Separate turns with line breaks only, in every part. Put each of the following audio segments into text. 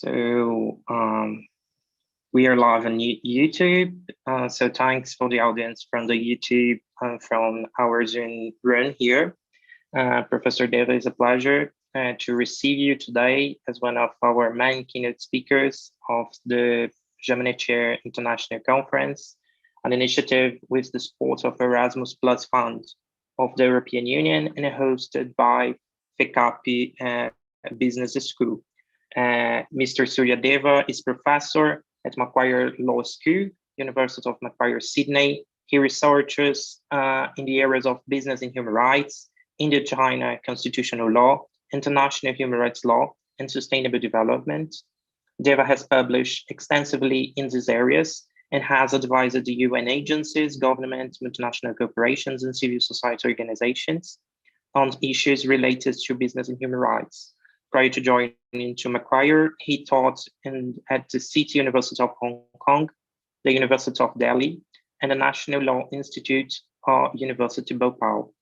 We are live on YouTube. So thanks for the audience from the YouTube from our Zoom room here. Professor Deva, it's a pleasure to receive you today as one of our main keynote speakers of the Jean Monnet International Conference, an initiative with the support of Erasmus Plus Fund of the European Union and hosted by FECAP Business School. Mr. Surya Deva is professor at Macquarie Law School, University of Macquarie, Sydney. He researches in the areas of business and human rights, Indo-China constitutional law, international human rights law, and sustainable development. Deva has published extensively in these areas and has advised the UN agencies, governments, multinational corporations, and civil society organizations on issues related to business and human rights. Prior to joining to Macquarie, he taught at the City University of Hong Kong, the University of Delhi, and the National Law Institute or University Bhopal.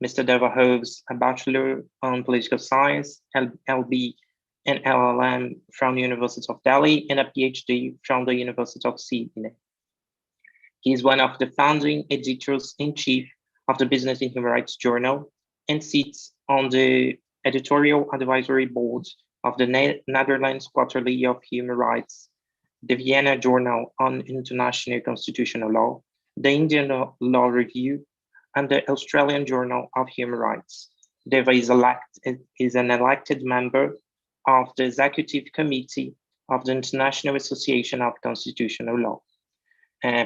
Mr. Deva holds a Bachelor of Political Science, LB and LLM from the University of Delhi, and a PhD from the University of Sydney. He is one of the founding editors-in-chief of the Business and Human Rights Journal and sits on the editorial advisory board of the Netherlands Quarterly of Human Rights, the Vienna Journal on International Constitutional Law, the Indian Law Review, and the Australian Journal of Human Rights. Deva is an elected member of the Executive Committee of the International Association of Constitutional Law.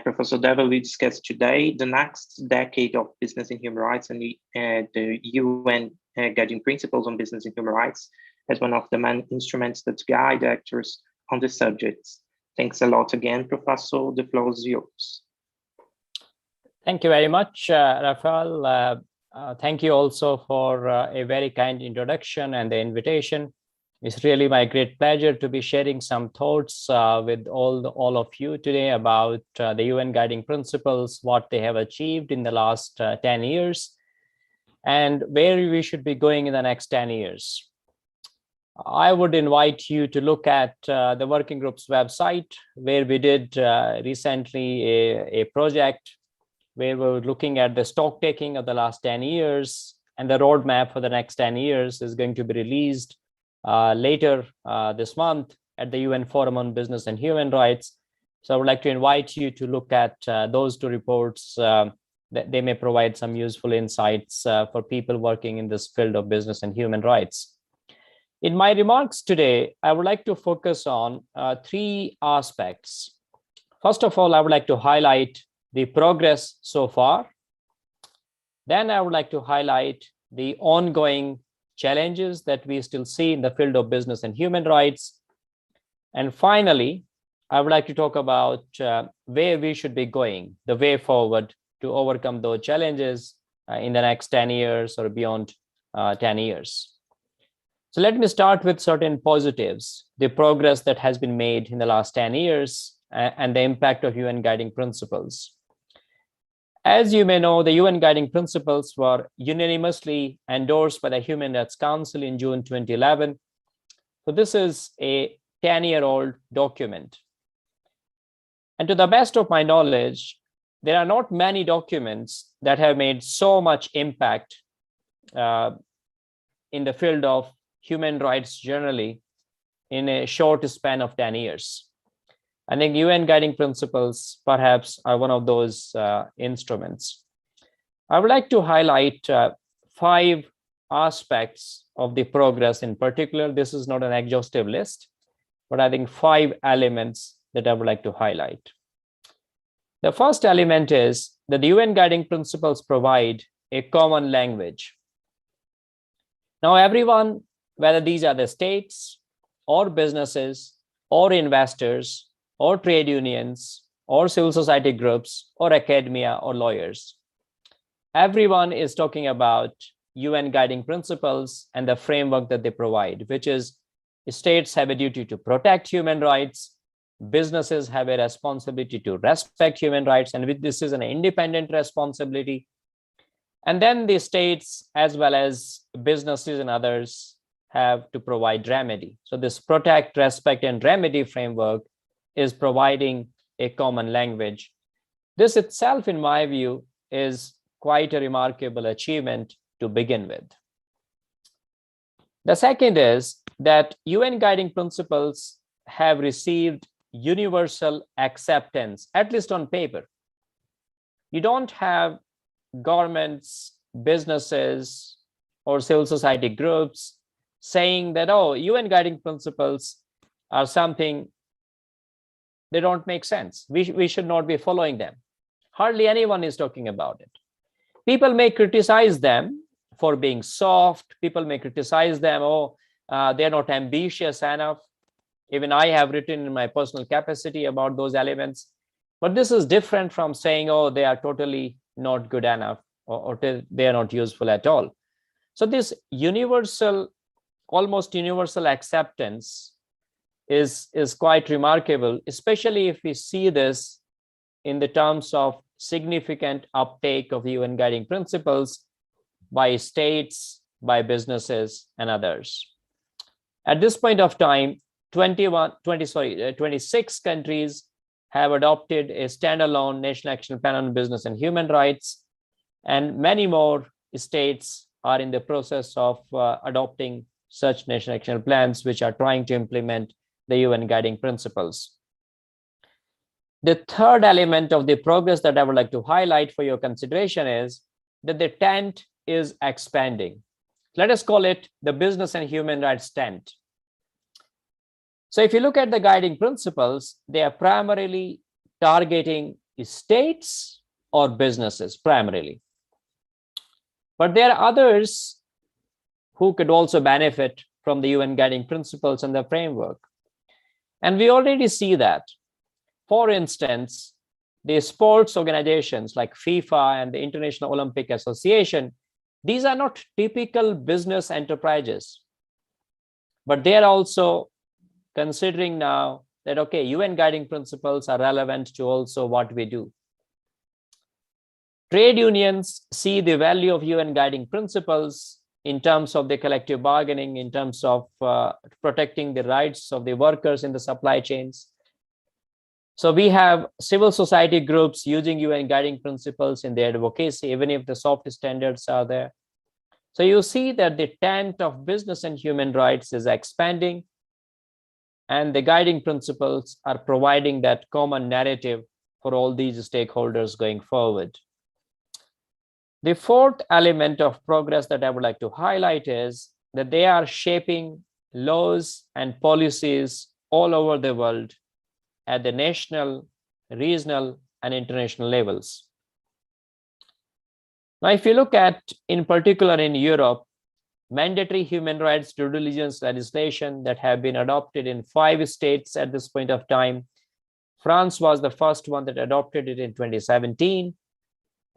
Professor Deva will discuss today the next decade of business and human rights and the UN guiding principles on business and human rights as one of the main instruments that guide actors on the subjects. Thanks a lot again, Professor. The floor is yours.
Thank you very much, Rafael. Thank you also for a very kind introduction and the invitation. It's really my great pleasure to be sharing some thoughts with all of you today about the UN guiding principles, what they have achieved in the last 10 years, and where we should be going in the next 10 years. I would invite you to look at the working group's website, where we did recently a project where we were looking at the stock taking of the last 10 years, and the roadmap for the next 10 years is going to be released later this month at the UN Forum on Business and Human Rights. So I would like to invite you to look at those two reports. That they may provide some useful insights for people working in this field of business and human rights. In my remarks today, I would like to focus on three aspects. First of all, I would like to highlight the progress so far. Then I would like to highlight the ongoing challenges that we still see in the field of business and human rights. And finally, I would like to talk about where we should be going, the way forward to overcome those challenges in the next 10 years or beyond 10 years. So let me start with certain positives, the progress that has been made in the last 10 years and the impact of UN guiding principles. As you may know, the UN guiding principles were unanimously endorsed by the Human Rights Council in June 2011. So this is a 10-year-old document. And to the best of my knowledge, there are not many documents that have made so much impact in the field of human rights generally in a short span of 10 years. I think UN guiding principles perhaps are one of those instruments. I would like to highlight 5 aspects of the progress in particular. This is not an exhaustive list, but I think 5 elements that I would like to highlight. The first element is that the UN guiding principles provide a common language. Now, everyone, whether these are the states or businesses or investors or trade unions or civil society groups or academia or lawyers, everyone is talking about UN guiding principles and the framework that they provide, which is states have a duty to protect human rights, businesses have a responsibility to respect human rights, and this is an independent responsibility. And then the states, as well as businesses and others, have to provide remedy. So this protect, respect, and remedy framework is providing a common language. This itself, in my view, is quite a remarkable achievement to begin with. The second is that UN guiding principles have received universal acceptance, at least on paper. You don't have governments, businesses, or civil society groups saying that, oh, UN guiding principles are something, they don't make sense. We should not be following them. Hardly anyone is talking about it. People may criticize them for being soft. People may criticize them, oh, they're not ambitious enough. Even I have written in my personal capacity about those elements. But this is different from saying, oh, they are totally not good enough, or they are not useful at all. So this universal, almost universal acceptance is quite remarkable, especially if we see this in the terms of significant uptake of UN guiding principles by states, by businesses, and others. At this point of time, 26 countries have adopted a standalone National Action Plan on Business and Human Rights, and many more states are in the process of adopting such national action plans, which are trying to implement the UN guiding principles. The third element of the progress that I would like to highlight for your consideration is that the tent is expanding. Let us call it the business and human rights tent. So if you look at the guiding principles, they are primarily targeting states or businesses primarily. But there are others who could also benefit from the UN guiding principles and the framework. And we already see that. For instance, the sports organizations like FIFA and the International Olympic Association, these are not typical business enterprises, but they are also considering now that, okay, UN guiding principles are relevant to also what we do. Trade unions see the value of UN guiding principles in terms of the collective bargaining, in terms of protecting the rights of the workers in the supply chains. So we have civil society groups using UN guiding principles in their advocacy, even if the soft standards are there. So you see that the tent of business and human rights is expanding, and the guiding principles are providing that common narrative for all these stakeholders going forward. The fourth element of progress that I would like to highlight is that they are shaping laws and policies all over the world at the national, regional, and international levels. Now, if you look at, in particular in Europe, mandatory human rights due diligence legislation that have been adopted in 5 states at this point of time. France was the first one that adopted it in 2017,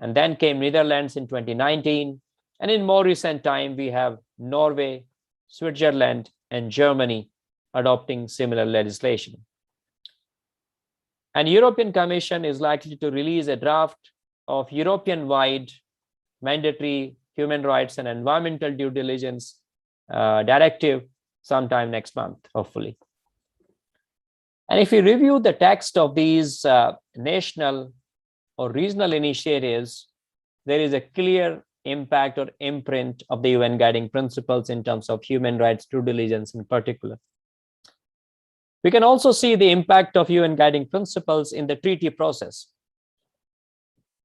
and then came Netherlands in 2019. And in more recent time, we have Norway, Switzerland, and Germany adopting similar legislation. And European Commission is likely to release a draft of European-wide mandatory human rights and environmental due diligence directive sometime next month, hopefully. And if you review the text of these national or regional initiatives, there is a clear impact or imprint of the UN guiding principles in terms of human rights due diligence in particular. We can also see the impact of UN guiding principles in the treaty process.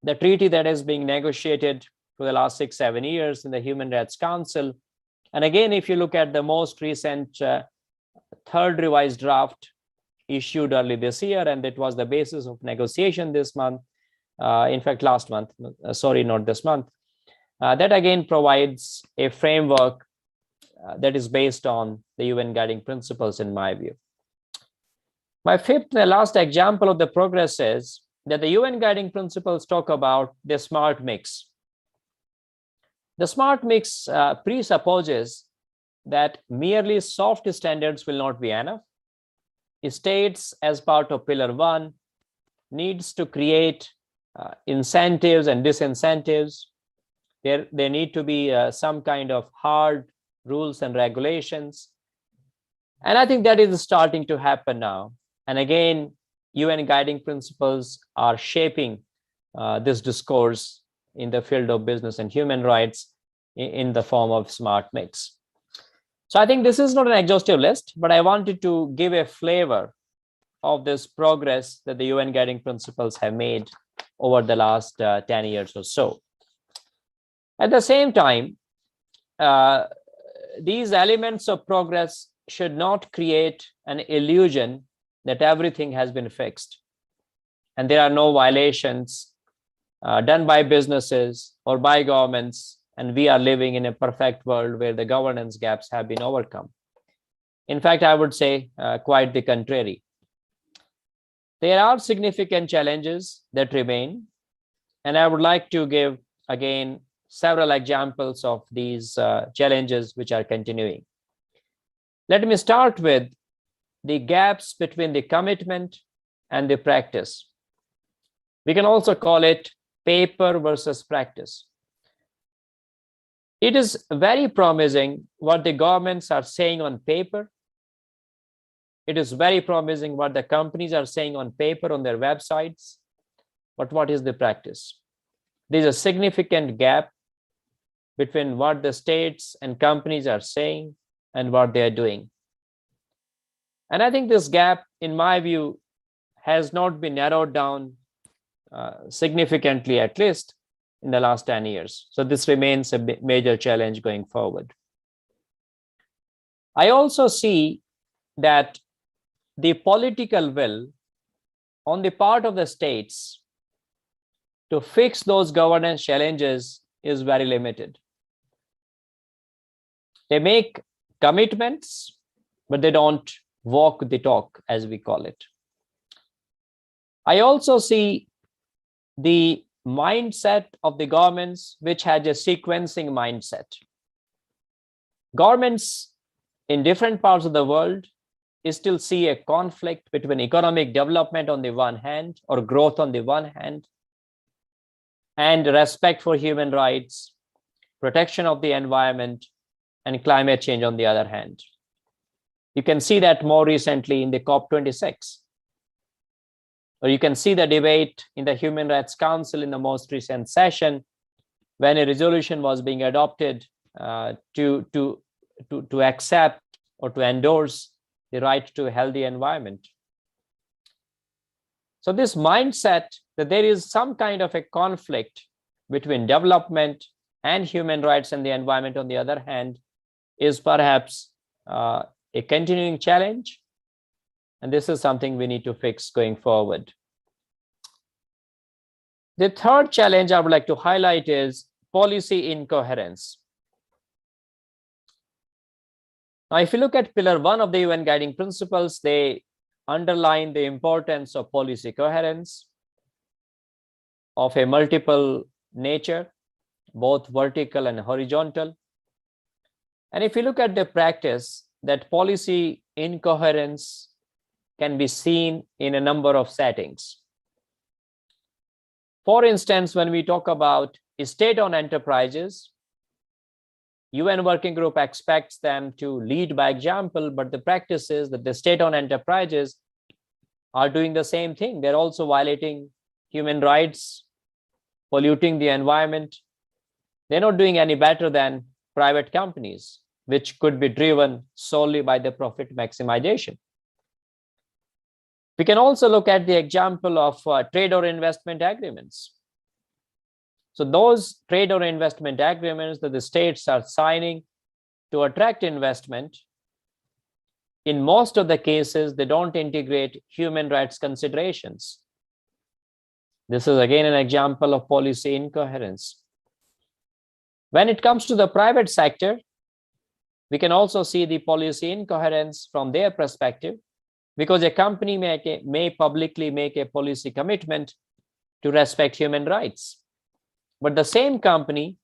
The treaty that is being negotiated for the last 6-7 years in the Human Rights Council. And again, if you look at the most recent third revised draft issued early this year, and it was the basis of negotiation this month, in fact, last month, sorry, not this month, that again provides a framework that is based on the UN guiding principles, in my view. My fifth and last example of the progress is that the UN guiding principles talk about the smart mix. The smart mix presupposes that merely soft standards will not be enough. States, as part of Pillar 1, needs to create incentives and disincentives. There need to be some kind of hard rules and regulations. And I think that is starting to happen now. And again, UN guiding principles are shaping this discourse in the field of business and human rights in the form of smart mix. So I think this is not an exhaustive list, but I wanted to give a flavor of this progress that the UN guiding principles have made over the last 10 years or so. At the same time, these elements of progress should not create an illusion that everything has been fixed and there are no violations done by businesses or by governments, and we are living in a perfect world where the governance gaps have been overcome. In fact, I would say quite the contrary. There are significant challenges that remain, and I would like to give again several examples of these challenges which are continuing. Let me start with the gaps between the commitment and the practice. We can also call it paper versus practice. It is very promising what the governments are saying on paper. It is very promising what the companies are saying on paper on their websites. But what is the practice? There's a significant gap between what the states and companies are saying and what they are doing. And I think this gap, in my view, has not been narrowed down significantly, at least in the last 10 years. So this remains a major challenge going forward. I also see that the political will on the part of the states to fix those governance challenges is very limited. They make commitments, but they don't walk the talk, as we call it. I also see the mindset of the governments, which has a sequencing mindset. Governments in different parts of the world still see a conflict between economic development on the one hand, or growth on the one hand, and respect for human rights, protection of the environment, and climate change on the other hand. You can see that more recently in the COP26. Or you can see the debate in the Human Rights Council in the most recent session when a resolution was being adopted to accept or to endorse the right to a healthy environment. So this mindset that there is some kind of a conflict between development and human rights and the environment on the other hand is perhaps a continuing challenge. And this is something we need to fix going forward. The third challenge I would like to highlight is policy incoherence. Now, if you look at pillar 1 of the UN guiding principles, they underline the importance of policy coherence of a multiple nature, both vertical and horizontal. And if you look at the practice, that policy incoherence can be seen in a number of settings. For instance, when we talk about state-owned enterprises, UN Working Group expects them to lead by example, but the practice is that the state-owned enterprises are doing the same thing. They're also violating human rights, polluting the environment. They're not doing any better than private companies, which could be driven solely by the profit maximization. We can also look at the example of trade or investment agreements. So those trade or investment agreements that the states are signing to attract investment, in most of the cases, they don't integrate human rights considerations. This is again an example of policy incoherence. When it comes to the private sector, we can also see the policy incoherence from their perspective, because a company may publicly make a policy commitment to respect human rights. But the same company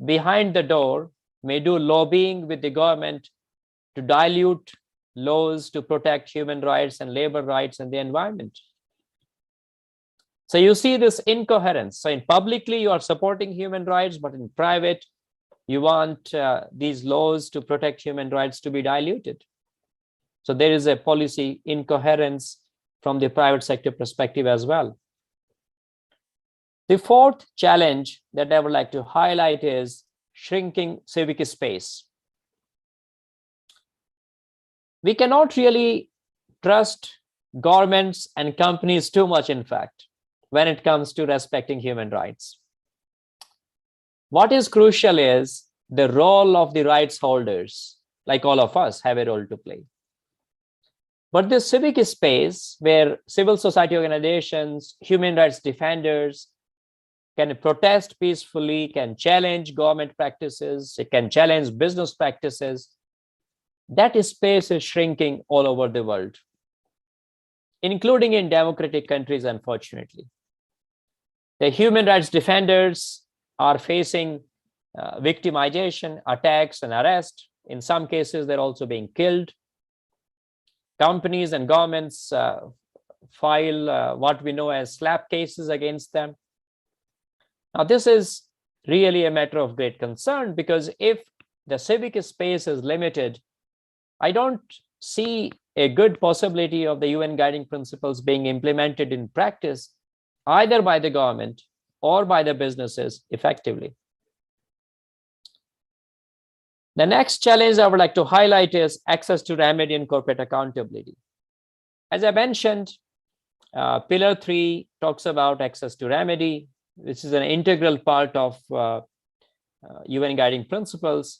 behind the door may do lobbying with the government to dilute laws to protect human rights and labor rights and the environment. So you see this incoherence. So in publicly, you are supporting human rights, but in private, You want these laws to protect human rights to be diluted. So there is a policy incoherence from the private sector perspective as well. The fourth challenge that I would like to highlight is shrinking civic space. We cannot really trust governments and companies too much, in fact, when it comes to respecting human rights. What is crucial is the role of the rights holders, like all of us have a role to play. But this civic space where civil society organizations, human rights defenders can protest peacefully, can challenge government practices, it can challenge business practices, that space is shrinking all over the world, including in democratic countries, unfortunately. The human rights defenders are facing victimization, attacks, and arrest. In some cases, they're also being killed. Companies and governments file what we know as slap cases against them. Now, this is really a matter of great concern, because if the civic space is limited, I don't see a good possibility of the UN guiding principles being implemented in practice, either by the government or by the businesses effectively. The next challenge I would like to highlight is access to remedy and corporate accountability. As I mentioned, Pillar 3 talks about access to remedy, which is an integral part of UN guiding principles.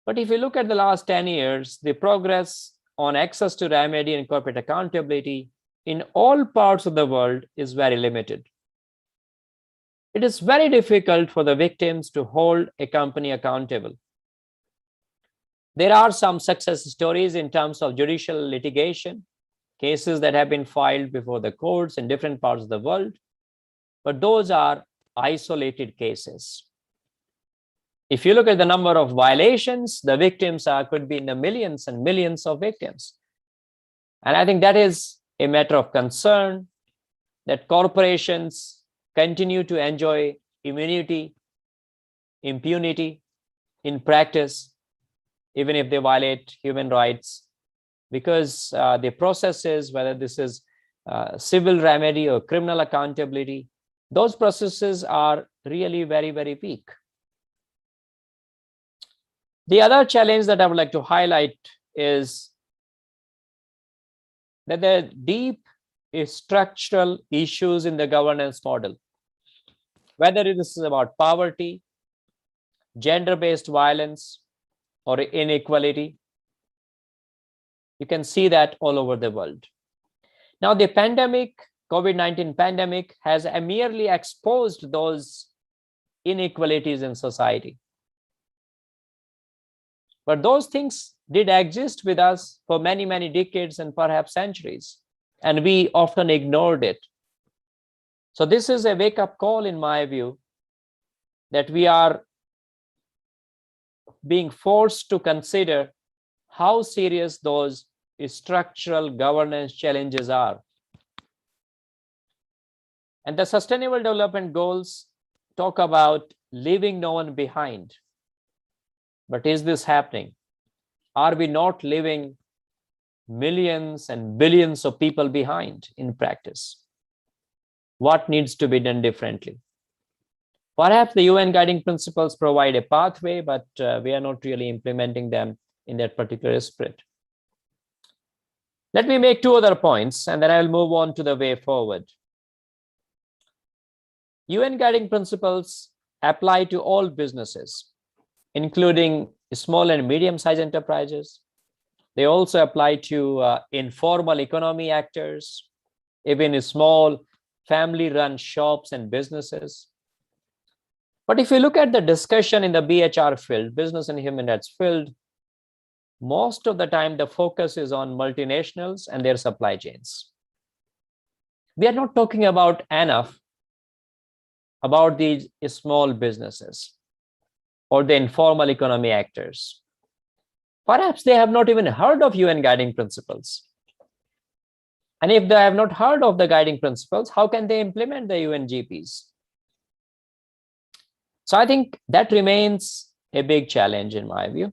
But if you look at the last 10 years, the progress on access to remedy and corporate accountability in all parts of the world is very limited. It is very difficult for the victims to hold a company accountable. There are some success stories in terms of judicial litigation, cases that have been filed before the courts in different parts of the world, but those are isolated cases. If you look at the number of violations, the victims could be in the millions and millions of victims. And I think that is a matter of concern, that corporations continue to enjoy immunity, impunity in practice, even if they violate human rights, because the processes, whether this is civil remedy or criminal accountability, those processes are really very, very weak. The other challenge that I would like to highlight is that there are deep structural issues in the governance model, whether this is about poverty, gender-based violence, or inequality. You can see that all over the world. Now, the pandemic, COVID-19 pandemic, has merely exposed those inequalities in society. But those things did exist with us for many, many decades and perhaps centuries, and we often ignored it. So this is a wake-up call, in my view, that we are being forced to consider how serious those structural governance challenges are. And the Sustainable Development Goals talk about leaving no one behind. But is this happening? Are we not leaving millions and billions of people behind in practice? What needs to be done differently? Perhaps the UN guiding principles provide a pathway, but we are not really implementing them in that particular spirit. Let me make two other points, and then I will move on to the way forward. UN guiding principles apply to all businesses, including small and medium-sized enterprises. They also apply to informal economy actors, even small family-run shops and businesses. But if you look at the discussion in the BHR field, business and human rights field, most of the time the focus is on multinationals and their supply chains. We are not talking about enough about these small businesses or the informal economy actors. Perhaps they have not even heard of UN guiding principles. And if they have not heard of the guiding principles, how can they implement the UNGPs? So I think that remains a big challenge in my view.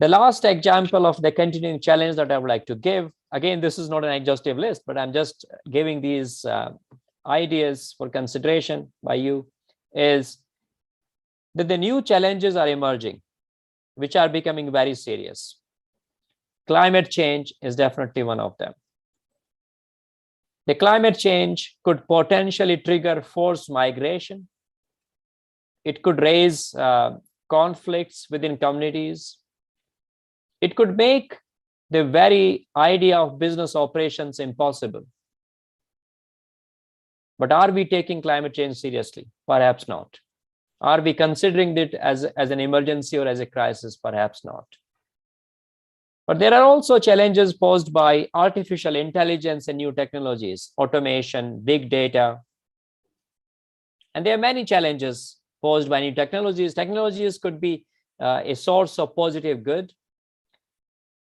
The last example of the continuing challenge that I would like to give, again, this is not an exhaustive list, but I'm just giving these ideas for consideration by you, is that the new challenges are emerging, which are becoming very serious. Climate change is definitely one of them. The climate change could potentially trigger forced migration. It could raise conflicts within communities. It could make the very idea of business operations impossible. But are we taking climate change seriously? Perhaps not. Are we considering it as an emergency or as a crisis? Perhaps not. But there are also challenges posed by artificial intelligence and new technologies, automation, big data. And there are many challenges posed by new technologies. Technologies could be a source of positive good,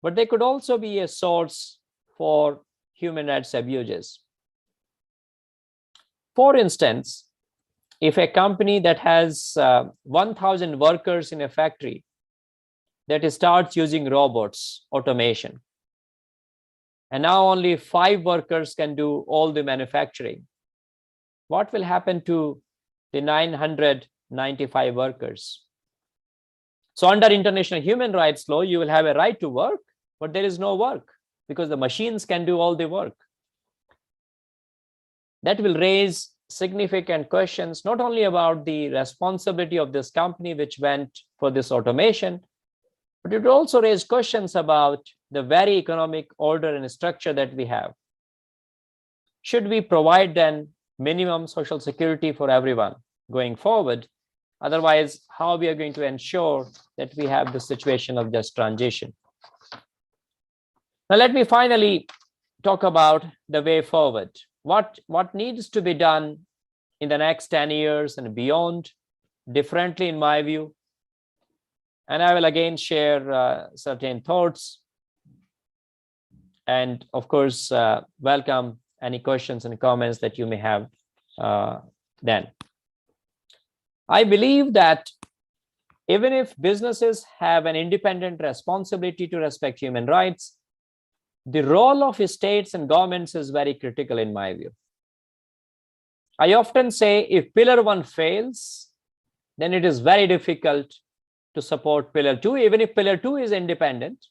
but they could also be a source for human rights abuses. For instance, if a company that has 1,000 workers in a factory that starts using robots, automation, and now only 5 workers can do all the manufacturing, what will happen to the 995 workers? So under international human rights law, you will have a right to work, but there is no work because the machines can do all the work. That will raise significant questions, not only about the responsibility of this company which went for this automation, but it will also raise questions about the very economic order and structure that we have. Should we provide then minimum social security for everyone going forward? Otherwise, how we are going to ensure that we have the situation of just transition? Now, let me finally talk about the way forward. What needs to be done in the next 10 years and beyond differently, in my view. And I will again share certain thoughts. And of course, welcome any questions and comments that you may have then. I believe that even if businesses have an independent responsibility to respect human rights, the role of states and governments is very critical in my view. I often say if pillar 1 fails, then it is very difficult to support pillar 2. Even if pillar 2 is independent,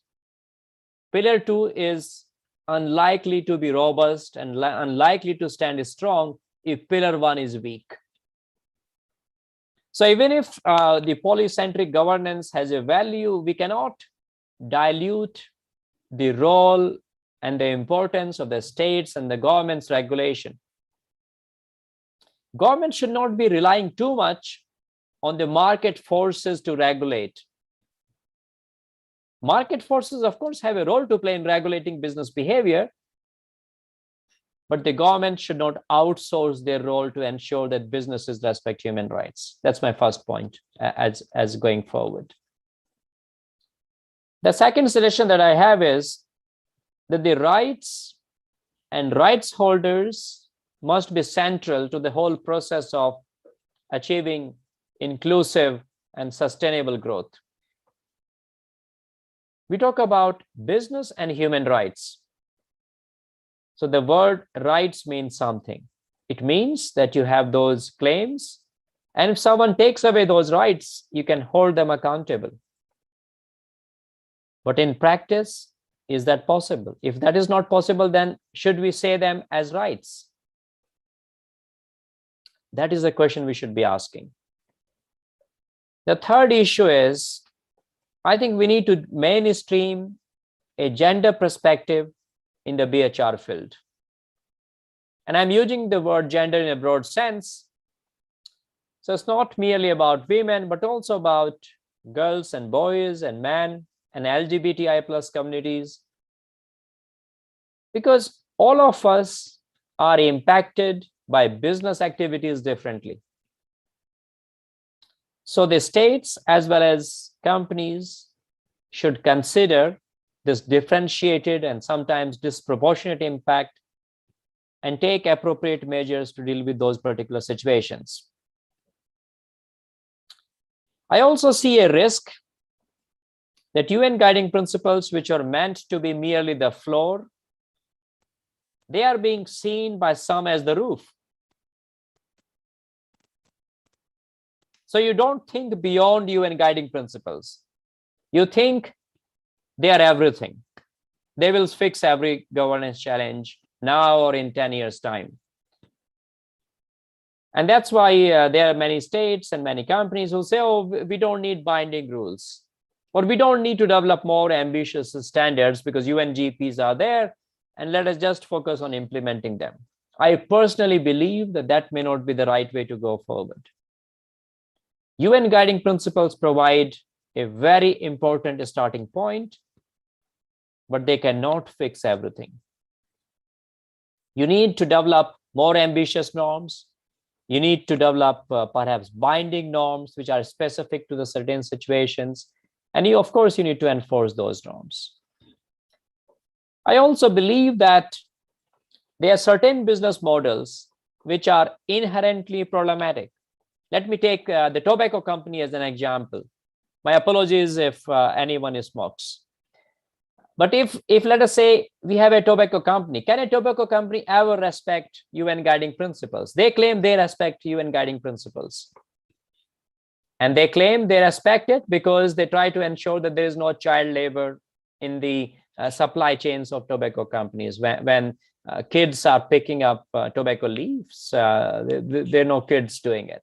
pillar 2 is unlikely to be robust and unlikely to stand strong if pillar 1 is weak. So even if the polycentric governance has a value, we cannot dilute the role and the importance of the states and the government's regulation. Government should not be relying too much on the market forces to regulate. Market forces, of course, have a role to play in regulating business behavior, but the government should not outsource their role to ensure that businesses respect human rights. That's my first point as going forward. The second suggestion that I have is that the rights and rights holders must be central to the whole process of achieving inclusive and sustainable growth. We talk about business and human rights. So the word rights means something. It means that you have those claims, and if someone takes away those rights, you can hold them accountable. But in practice, is that possible? If that is not possible, then should we say them as rights? That is the question we should be asking. The third issue is, I think we need to mainstream a gender perspective in the BHR field. And I'm using the word gender in a broad sense. So it's not merely about women, but also about girls and boys and men and LGBTI plus communities. Because all of us are impacted by business activities differently. So the states as well as companies should consider this differentiated and sometimes disproportionate impact and take appropriate measures to deal with those particular situations. I also see a risk that UN guiding principles, which are meant to be merely the floor, they are being seen by some as the roof. So you don't think beyond UN guiding principles. You think they are everything. They will fix every governance challenge now or in 10 years' time. And that's why there are many states and many companies who say, oh, we don't need binding rules, or we don't need to develop more ambitious standards because UNGPs are there, and let us just focus on implementing them. I personally believe that that may not be the right way to go forward. UN guiding principles provide a very important starting point, but they cannot fix everything. You need to develop more ambitious norms. You need to develop perhaps binding norms which are specific to the certain situations. And of course, you need to enforce those norms. I also believe that there are certain business models which are inherently problematic. Let me take the tobacco company as an example. My apologies if anyone smokes. But if let us say we have a tobacco company, can a tobacco company ever respect UN guiding principles? They claim they respect UN guiding principles. And they claim they respect it because they try to ensure that there is no child labor in the supply chains of tobacco companies. When kids are picking up tobacco leaves, there are no kids doing it.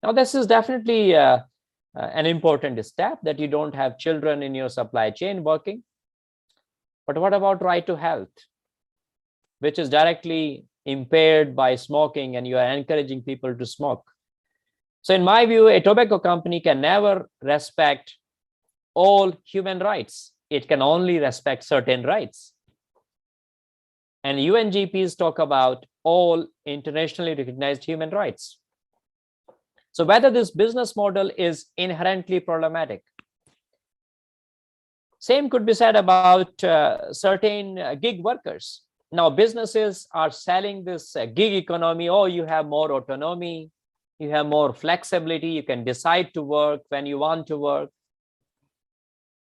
Now, this is definitely an important step, that you don't have children in your supply chain working. But what about right to health, which is directly impaired by smoking, and you are encouraging people to smoke? So in my view, a tobacco company can never respect all human rights. It can only respect certain rights. And UNGPs talk about all internationally recognized human rights. So whether this business model is inherently problematic. Same could be said about certain gig workers. Now, businesses are selling this gig economy. Oh, you have more autonomy, you have more flexibility, you can decide to work when you want to work.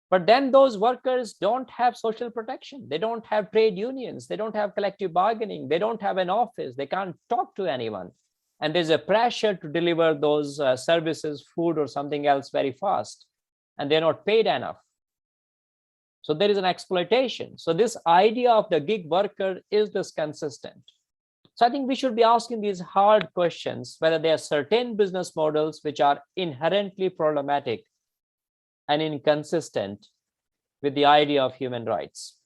But then those workers don't have social protection. They don't have trade unions. They don't have collective bargaining. They don't have an office. They can't talk to anyone. And there's a pressure to deliver those services, food or something else very fast. And they're not paid enough. So there is an exploitation. So this idea of the gig worker, is this consistent? So I think we should be asking these hard questions, whether there are certain business models which are inherently problematic and inconsistent with the idea of human rights.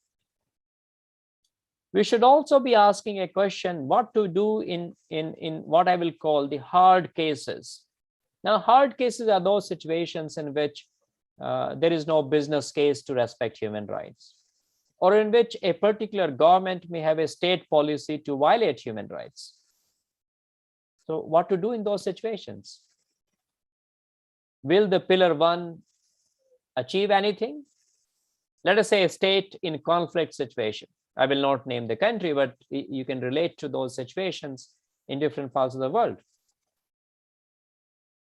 We should also be asking a question, what to do in what I will call the hard cases. Now, hard cases are those situations in which there is no business case to respect human rights, or in which a particular government may have a state policy to violate human rights. So what to do in those situations? Will the Pillar 1 achieve anything? Let us say a state in conflict situation. I will not name the country, but you can relate to those situations in different parts of the world.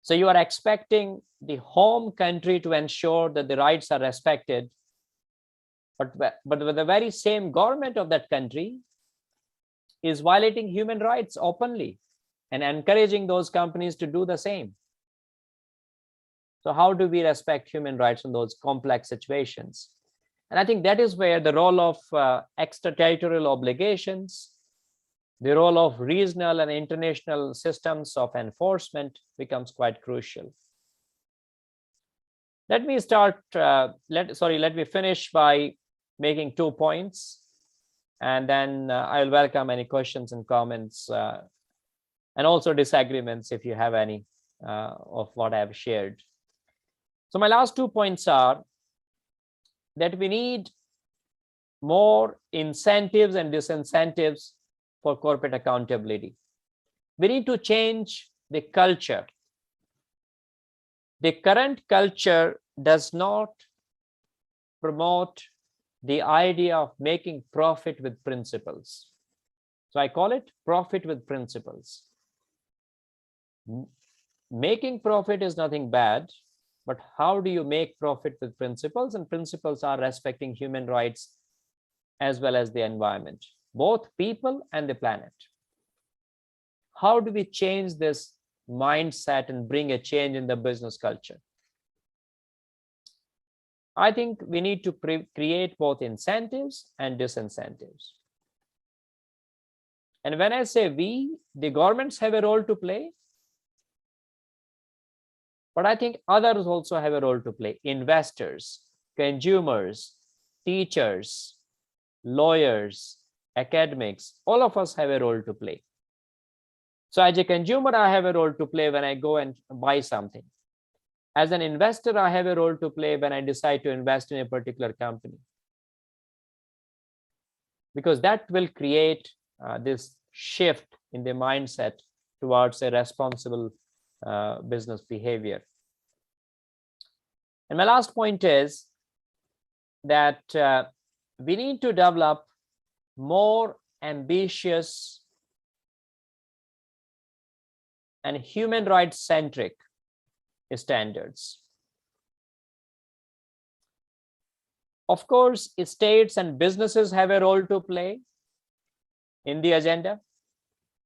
So you are expecting the home country to ensure that the rights are respected, but the very same government of that country is violating human rights openly and encouraging those companies to do the same. So how do we respect human rights in those complex situations? And I think that is where the role of extraterritorial obligations, the role of regional and international systems of enforcement becomes quite crucial. Let me start, let me finish by making 2 points, and then I'll welcome any questions and comments and also disagreements if you have any of what I have shared. So my last 2 points are that we need more incentives and disincentives for corporate accountability. We need to change the culture. The current culture does not promote the idea of making profit with principles. So I call it profit with principles. Making profit is nothing bad, but how do you make profit with principles? And principles are respecting human rights as well as the environment, both people and the planet. How do we change this mindset and bring a change in the business culture? I think we need to create both incentives and disincentives. And when I say we, the governments have a role to play, but I think others also have a role to play. Investors, consumers, teachers, lawyers, academics, all of us have a role to play. So as a consumer, I have a role to play when I go and buy something. As an investor, I have a role to play when I decide to invest in a particular company. Because that will create this shift in the mindset towards a responsible business behavior. And my last point is that we need to develop more ambitious and human rights centric standards. Of course, states and businesses have a role to play in the agenda,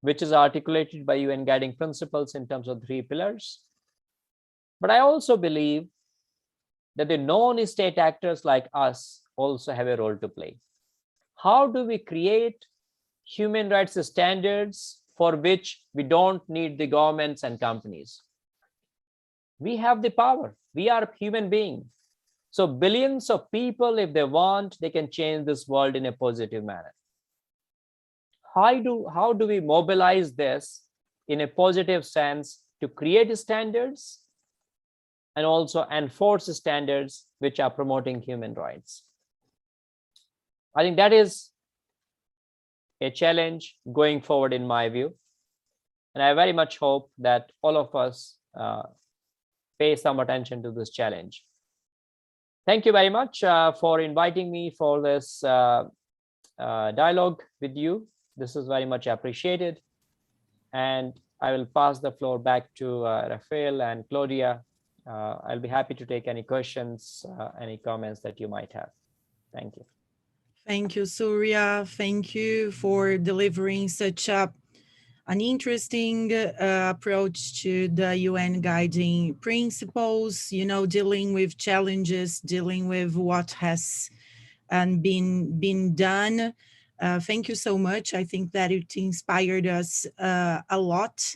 which is articulated by UN guiding principles in terms of 3 pillars. But I also believe that the non-state actors like us also have a role to play. How do we create human rights standards for which we don't need the governments and companies? We have the power. We are human beings. So billions of people, if they want, they can change this world in a positive manner. How do we mobilize this in a positive sense to create standards and also enforce standards which are promoting human rights? I think that is a challenge going forward in my view. And I very much hope that all of us pay some attention to this challenge. Thank you very much for inviting me for this dialogue with you. This is very much appreciated. And I will pass the floor back to Rafael and Claudia. I'll be happy to take any questions, any comments that you might have. Thank you.
Thank you, Surya. Thank you for delivering such an interesting approach to the UN guiding principles, dealing with challenges, dealing with what has been done. Thank you so much. I think that it inspired us a lot.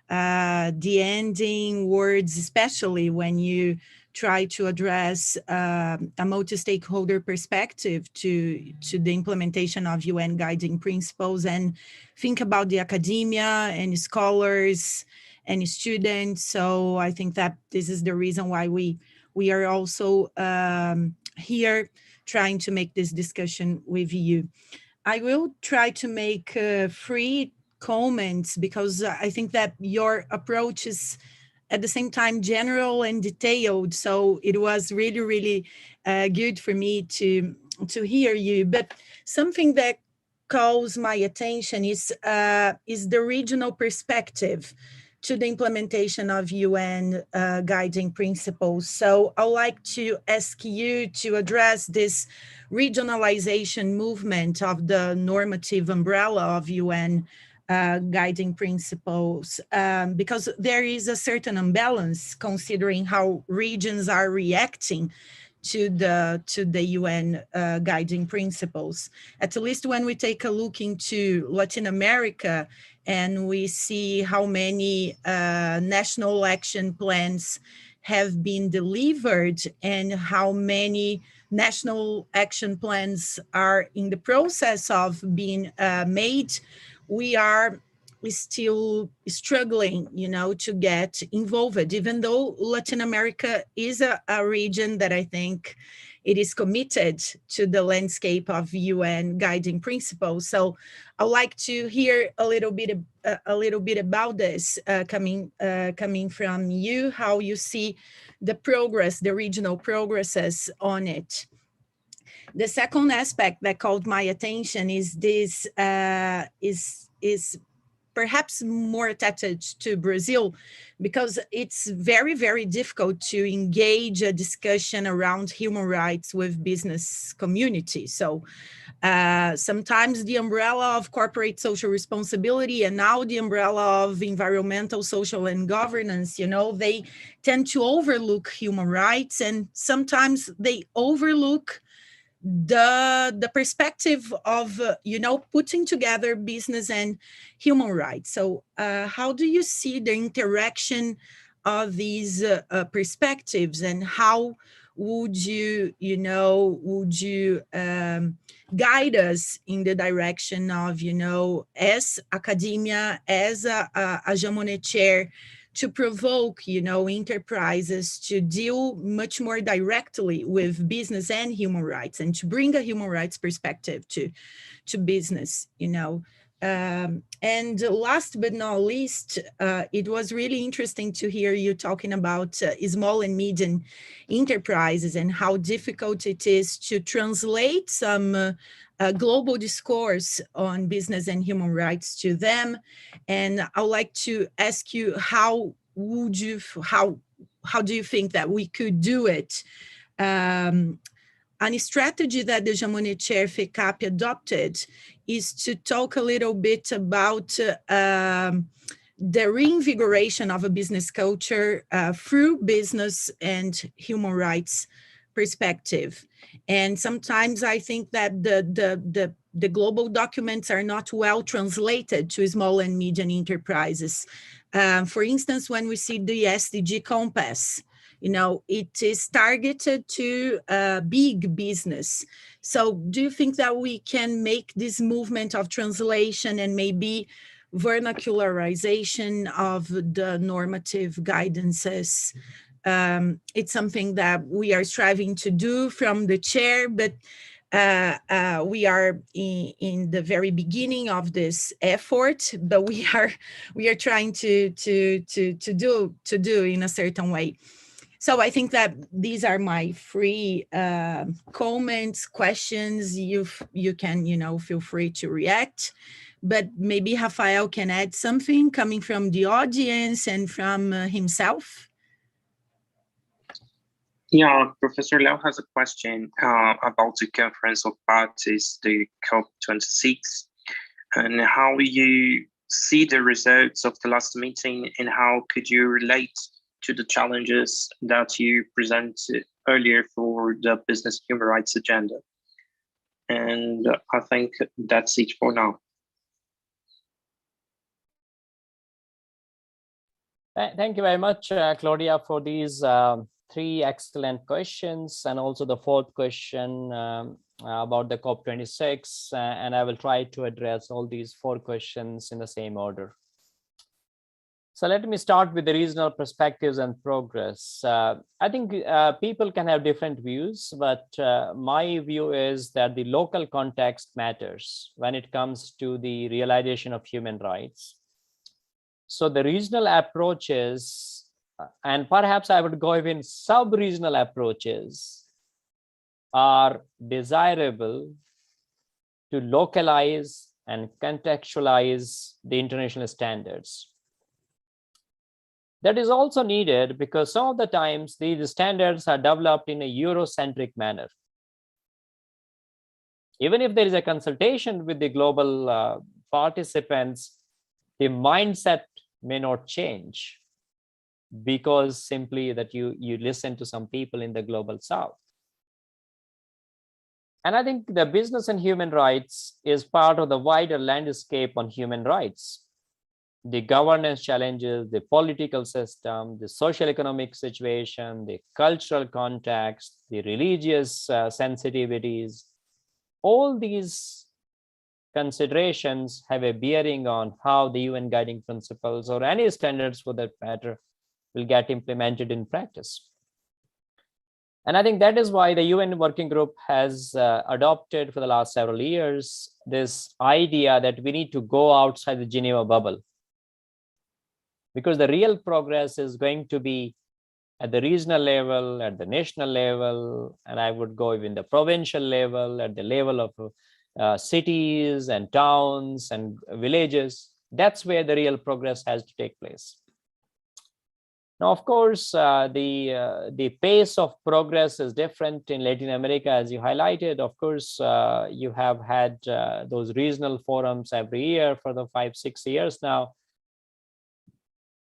The ending words, especially when you try to address a multi-stakeholder perspective to the implementation of UN guiding principles, and think about the academia and scholars and students. So I think that this is the reason why we are also here trying to make this discussion with you. I will try to make 3 comments because I think that your approach is at the same time general and detailed. So it was really, really good for me to hear you. But something that calls my attention is the regional perspective to the implementation of UN guiding principles. So I'd like to ask you to address this regionalization movement of the normative umbrella of UN guiding principles, because there is a certain imbalance considering how regions are reacting to the UN guiding principles. At least when we take a look into Latin America and we see how many national action plans have been delivered and how many national action plans are in the process of being made, we are still struggling, to get involved, even though Latin America is a region that I think it is committed to the landscape of UN guiding principles. So I'd like to hear a little bit about this coming from you, how you see the progress, the regional progresses on it. The second aspect that caught my attention is this is perhaps more attached to Brazil, because it's very, very difficult to engage a discussion around human rights with business community. So sometimes the umbrella of corporate social responsibility and now the umbrella of environmental, social, and governance, they tend to overlook human rights, and sometimes they overlook the perspective of putting together business and human rights. So how do you see the interaction of these perspectives, and how would you guide us in the direction of as academia, as a Jean Monnet chair, to provoke, enterprises to deal much more directly with business and human rights, and to bring a human rights perspective to business, and last but not least, it was really interesting to hear you talking about small and medium enterprises and how difficult it is to translate some global discourse on business and human rights to them. And I would like to ask you, how do you think that we could do it? A strategy that the Jean Monnet Chair FECAP adopted is to talk a little bit about the reinvigoration of a business culture through business and human rights perspective. And sometimes I think that the global documents are not well translated to small and medium enterprises. For instance, when we see the SDG Compass, it is targeted to big business. So do you think that we can make this movement of translation and maybe vernacularization of the normative guidances? It's something that we are striving to do from the chair, but we are in the very beginning of this effort, but we are trying to do in a certain way. So I think that these are my three comments, questions. You can, feel free to react, but maybe Rafael can add something coming from the audience and from himself.
Yeah, Professor Leo has a question about the Conference of Parties, the COP26, and how you see the results of the last meeting, and how could you relate to the challenges that you presented earlier for the business human rights agenda. And I think that's it for now.
Thank you very much, Claudia, for these three excellent questions, and also the fourth question about the COP26. And I will try to address all these four questions in the same order. So let me start with the regional perspectives and progress. I think people can have different views, but my view is that the local context matters when it comes to the realization of human rights. So the regional approaches, and perhaps I would go even sub-regional approaches, are desirable to localize and contextualize the international standards. That is also needed because some of the times these standards are developed in a Eurocentric manner. Even if there is a consultation with the global participants, the mindset may not change because simply that you listen to some people in the global south. And I think the business and human rights is part of the wider landscape on human rights. The governance challenges, the political system, the social economic situation, the cultural context, the religious sensitivities, all these considerations have a bearing on how the UN guiding principles, or any standards for that matter, will get implemented in practice. And I think that is why the UN Working Group has adopted for the last several years this idea that we need to go outside the Geneva bubble. Because the real progress is going to be at the regional level, at the national level, and I would go even the provincial level, at the level of cities and towns and villages. That's where the real progress has to take place. Now, of course, the pace of progress is different in Latin America, as you highlighted. Of course, you have had those regional forums every year for the 5-6 years now.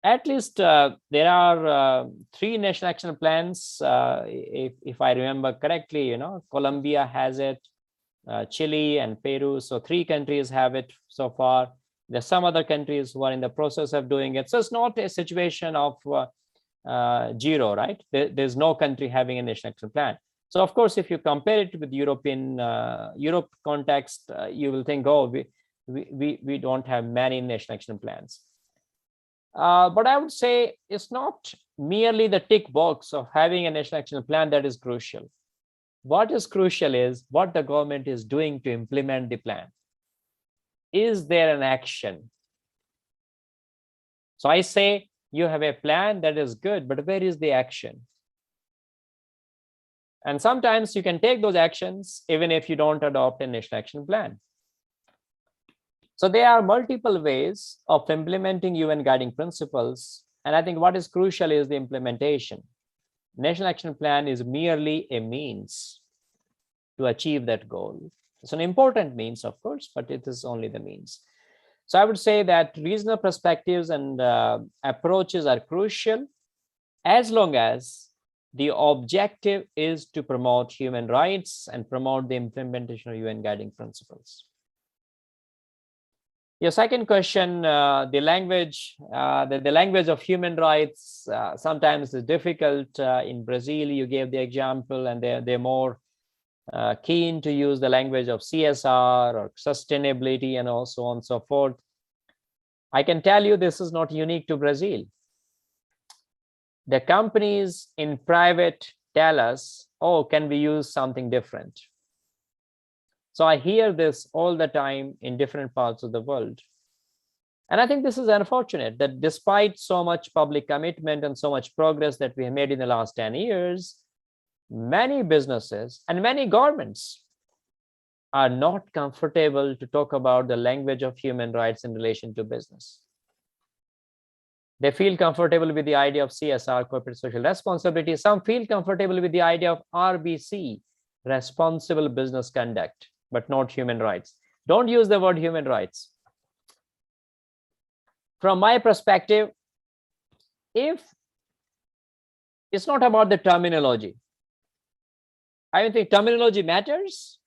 At least there are 3 national action plans, if I remember correctly. Colombia has it, Chile and Peru. So 3 countries have it so far. There's some other countries who are in the process of doing it. So it's not a situation of 0, right? There's no country having a national action plan. So of course, if you compare it with Europe context, you will think, oh, we don't have many national action plans. But I would say it's not merely the tick box of having a national action plan that is crucial. What is crucial is what the government is doing to implement the plan. Is there an action? So I say you have a plan that is good, but where is the action? And sometimes you can take those actions even if you don't adopt a national action plan. So there are multiple ways of implementing UN guiding principles. And I think what is crucial is the implementation. National action plan is merely a means to achieve that goal. It's an important means, of course, but it is only the means. So I would say that regional perspectives and approaches are crucial as long as the objective is to promote human rights and promote the implementation of UN guiding principles. Your second question, the language of human rights sometimes is difficult. In Brazil, you gave the example, and they're more keen to use the language of CSR or sustainability and so on and so forth. I can tell you this is not unique to Brazil. The companies in private tell us, oh, can we use something different? So I hear this all the time in different parts of the world. And I think this is unfortunate that despite so much public commitment and so much progress that we have made in the last 10 years, many businesses and many governments are not comfortable to talk about the language of human rights in relation to business. They feel comfortable with the idea of CSR, corporate social responsibility. Some feel comfortable with the idea of RBC, responsible business conduct, but not human rights. Don't use the word human rights. From my perspective, if it's not about the terminology, I don't think terminology matters.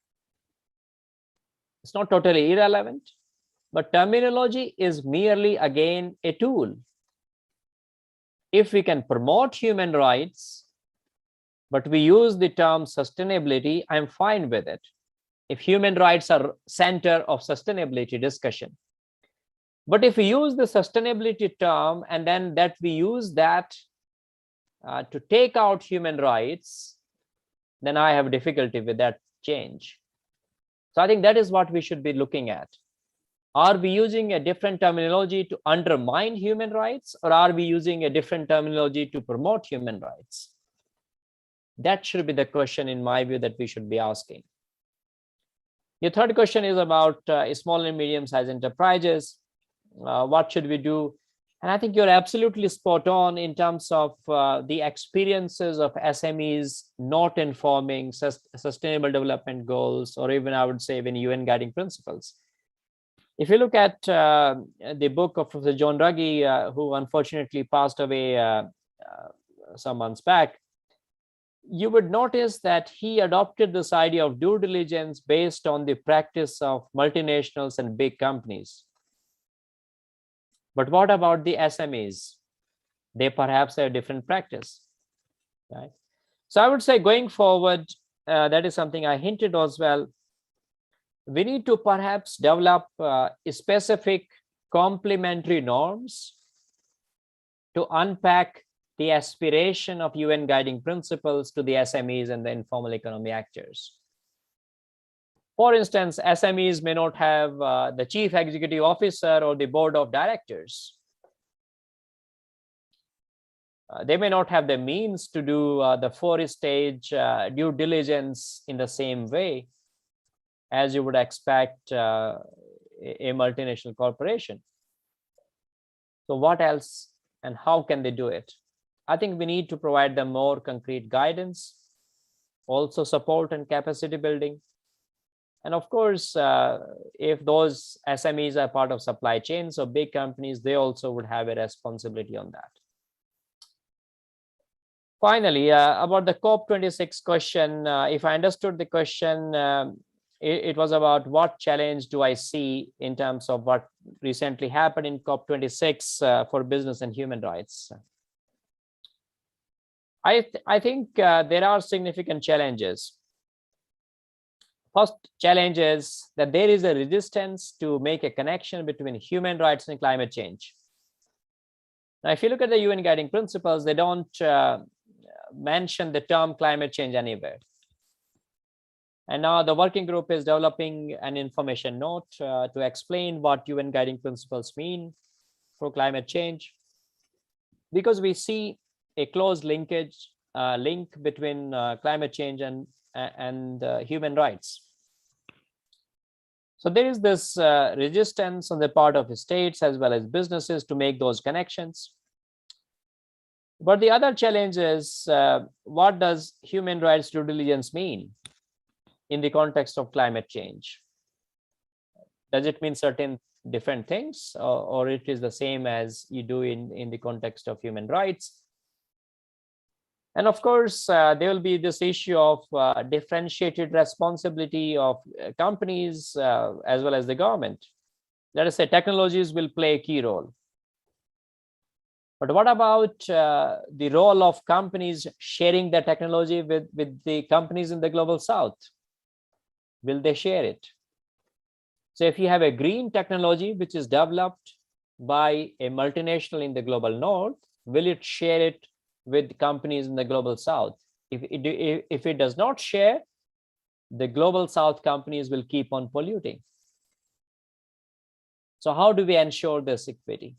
It's not totally irrelevant, but terminology is merely, again, a tool. If we can promote human rights, but we use the term sustainability, I'm fine with it. If human rights are center of sustainability discussion. But if we use the sustainability term and then that we use that to take out human rights, then I have difficulty with that change. So I think that is what we should be looking at. Are we using a different terminology to undermine human rights, or are we using a different terminology to promote human rights? That should be the question, in my view, that we should be asking. Your third question is about small and medium-sized enterprises. What should we do? And I think you're absolutely spot on in terms of the experiences of SMEs not informing sustainable development goals, or even, I would say, even UN guiding principles. If you look at the book of Professor John Ruggie, who unfortunately passed away some months back, you would notice that he adopted this idea of due diligence based on the practice of multinationals and big companies. But what about the SMEs? They perhaps have a different practice, right? So I would say going forward, that is something I hinted as well. We need to perhaps develop specific complementary norms to unpack the aspiration of UN guiding principles to the SMEs and the informal economy actors. For instance, SMEs may not have the chief executive officer or the board of directors. They may not have the means to do the 4-stage due diligence in the same way as you would expect a multinational corporation. So what else and how can they do it? I think we need to provide them more concrete guidance, also support and capacity building. And of course, if those SMEs are part of supply chains or big companies, they also would have a responsibility on that. Finally, about the COP26 question, if I understood the question, it was about what challenge do I see in terms of what recently happened in COP26 for business and human rights. I think there are significant challenges. First challenge is that there is a resistance to make a connection between human rights and climate change. Now, if you look at the UN guiding principles, they don't mention the term climate change anywhere. And now the working group is developing an information note to explain what UN guiding principles mean for climate change, because we see a close link between climate change and human rights. So there is this resistance on the part of states as well as businesses to make those connections. But the other challenge is, what does human rights due diligence mean in the context of climate change? Does it mean certain different things, or it is the same as you do in the context of human rights? And of course, there will be this issue of differentiated responsibility of companies as well as the government. Let us say technologies will play a key role. But what about the role of companies sharing the technology with the companies in the global south? Will they share it? So if you have a green technology which is developed by a multinational in the global north, will it share it with companies in the global south? If it does not share, the global south companies will keep on polluting. So how do we ensure this equity?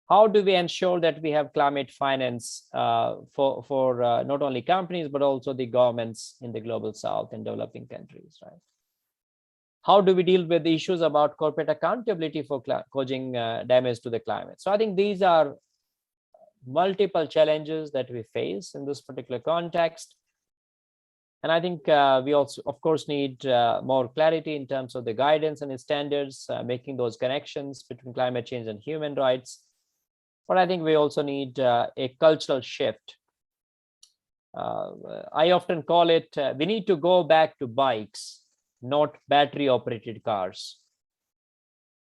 How do we ensure that we have climate finance for not only companies, but also the governments in the global south and developing countries, right? How do we deal with the issues about corporate accountability for causing damage to the climate? So I think these are multiple challenges that we face in this particular context. And I think we also, of course, need more clarity in terms of the guidance and the standards, making those connections between climate change and human rights. But I think we also need a cultural shift. I often call it, we need to go back to bikes, not battery operated cars,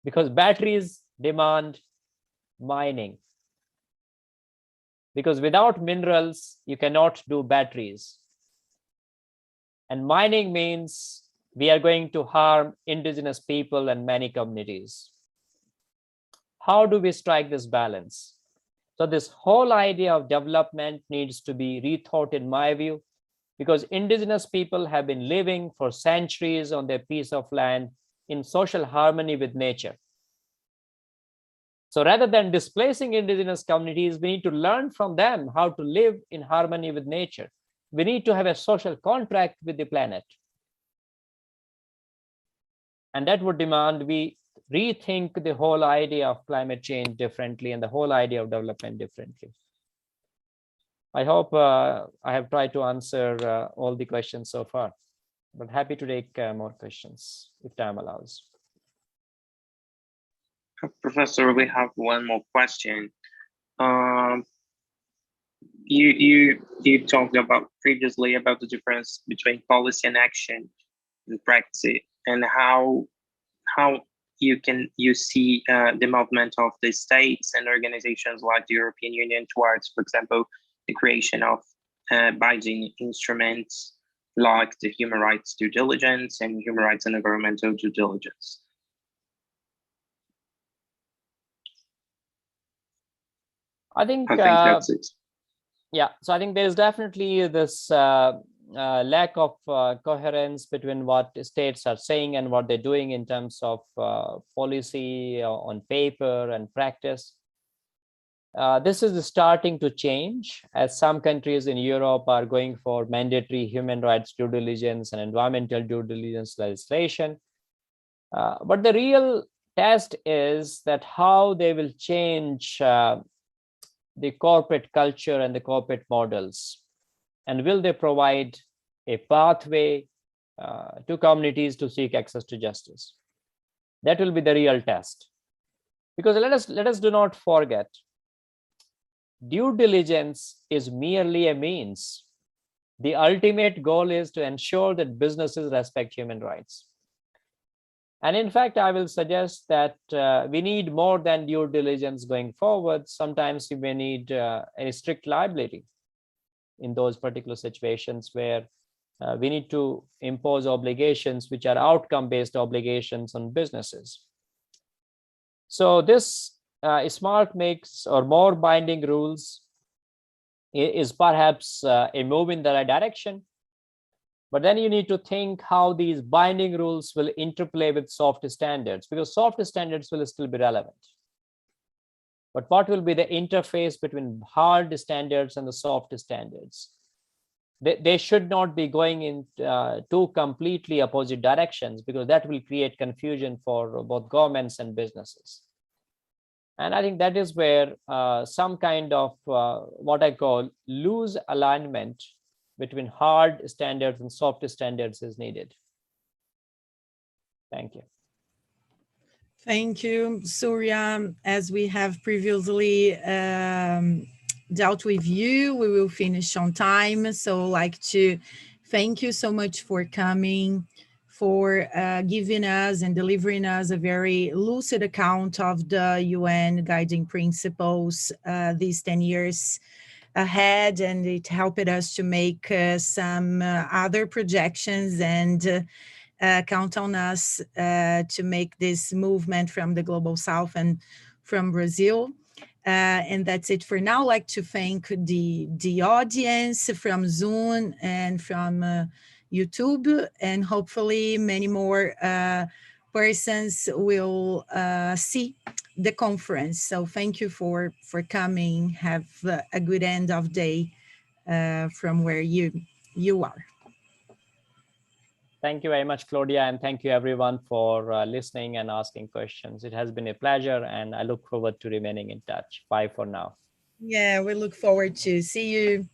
because batteries demand mining. Because without minerals, you cannot do batteries. And mining means we are going to harm indigenous people and many communities. How do we strike this balance? So this whole idea of development needs to be rethought, in my view, because indigenous people have been living for centuries on their piece of land in social harmony with nature. So rather than displacing indigenous communities, we need to learn from them how to live in harmony with nature. We need to have a social contract with the planet. And that would demand we rethink the whole idea of climate change differently and the whole idea of development differently. I hope I have tried to answer all the questions so far, but happy to take more questions if time allows.
Professor, we have one more question. You talked about previously about the difference between policy and action in practice, and how you see the movement of the states and organizations like the European Union towards, for example, the creation of binding instruments like the human rights due diligence and human rights and environmental due diligence.
I think
that's it.
Yeah, so I think there's definitely this lack of coherence between what states are saying and what they're doing in terms of policy on paper and practice. This is starting to change as some countries in Europe are going for mandatory human rights due diligence and environmental due diligence legislation. But the real test is that how they will change the corporate culture and the corporate models, and will they provide a pathway to communities to seek access to justice. That will be the real test, because let us do not forget, due diligence is merely a means. The ultimate goal is to ensure that businesses respect human rights. And in fact, I will suggest that we need more than due diligence going forward. Sometimes we may need a strict liability in those particular situations where we need to impose obligations which are outcome-based obligations on businesses. So this smart makes or more binding rules is perhaps a move in the right direction. But then you need to think how these binding rules will interplay with soft standards, because soft standards will still be relevant. But what will be the interface between hard standards and the soft standards? They should not be going in two completely opposite directions, because that will create confusion for both governments and businesses. And I think that is where some kind of what I call loose alignment between hard standards and soft standards is needed. Thank you.
Thank you, Surya. As we have previously dealt with you, we will finish on time. So I'd like to thank you so much for coming, for giving us and delivering us a very lucid account of the UN guiding principles these 10 years ahead, and it helped us to make some other projections and count on us to make this movement from the Global South and from Brazil. And that's it for now. I'd like to thank the audience from Zoom and from YouTube, and hopefully many more persons will see the conference. So thank you for coming. Have a good end of day from where you are.
Thank you very much, Claudia, and thank you everyone for listening and asking questions. It has been a pleasure, and I look forward to remaining in touch. Bye for now.
Yeah, we look forward to see you.